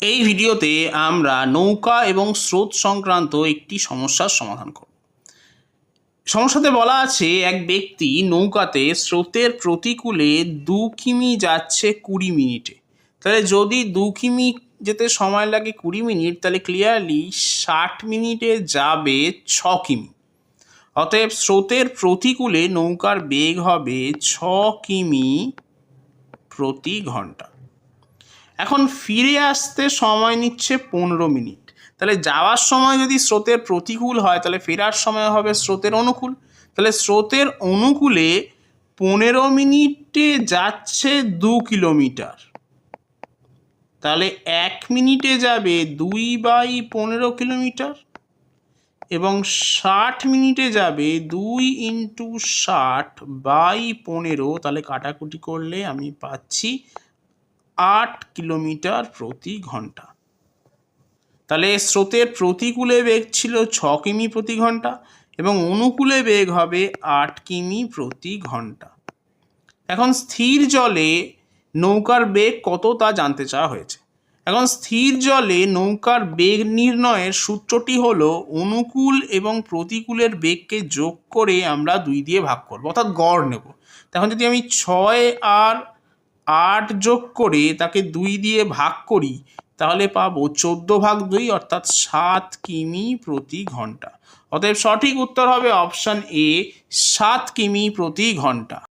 এই ভিডিওতে আমরা নৌকা এবং স্রোত সংক্রান্ত একটি সমস্যার সমাধান করব। সমস্যাতে বলা আছে এক ব্যক্তি নৌকাতে স্রোতের প্রতিকূলে 2 কিমি যাচ্ছে 20 মিনিটে। তাহলে যদি 2 কিমি যেতে সময় লাগে 20 মিনিট, তাহলে ক্লিয়ারলি 60 মিনিটে যাবে 6 কিমি। অতএব স্রোতের প্রতিকূলে নৌকার বেগ হবে 6 কিমি প্রতি ঘন্টা। এখন ফিরে আসতে সময় নিচ্ছে 15 মিনিট। তাহলে যাওয়ার সময় যদি স্রোতের প্রতিকূল হয়, তাহলে ফেরার সময় হবে স্রোতের অনুকূল। তাহলে স্রোতের অনুকূলে 15 মিনিটে যাচ্ছে 2 কিলোমিটার। তাহলে 1 মিনিটে যাবে 2/15 কিলোমিটার এবং 60 মিনিটে যাবে 2 × 60/15। তাহলে কাটাকুটি করলে আমি পাচ্ছি 8 কিলোমিটার প্রতি ঘন্টা। তাহলে স্রোতের প্রতিকূলে বেগ ছিল 6 কিমি প্রতি ঘন্টা এবং অনুকূলে বেগ হবে 8 কিমি প্রতি ঘন্টা। এখন স্থির জলে নৌকার বেগ কত তা জানতে চাওয়া হয়েছে। এখন স্থির জলে নৌকার বেগ নির্ণয়ের সূত্রটি হলো অনুকূল এবং প্রতিকূলের বেগকে যোগ করে আমরা 2 দিয়ে ভাগ করব, অর্থাৎ গড় নেব। এখন যদি আমি 6 আর 8 যোগ করে তাকে 2 দিয়ে ভাগ করি, তাহলে পাবো 14/2 অর্থাৎ 7 কিমি প্রতি ঘন্টা। অতএব সঠিক উত্তর হবে অপশান এ, 7 কিমি প্রতি ঘন্টা।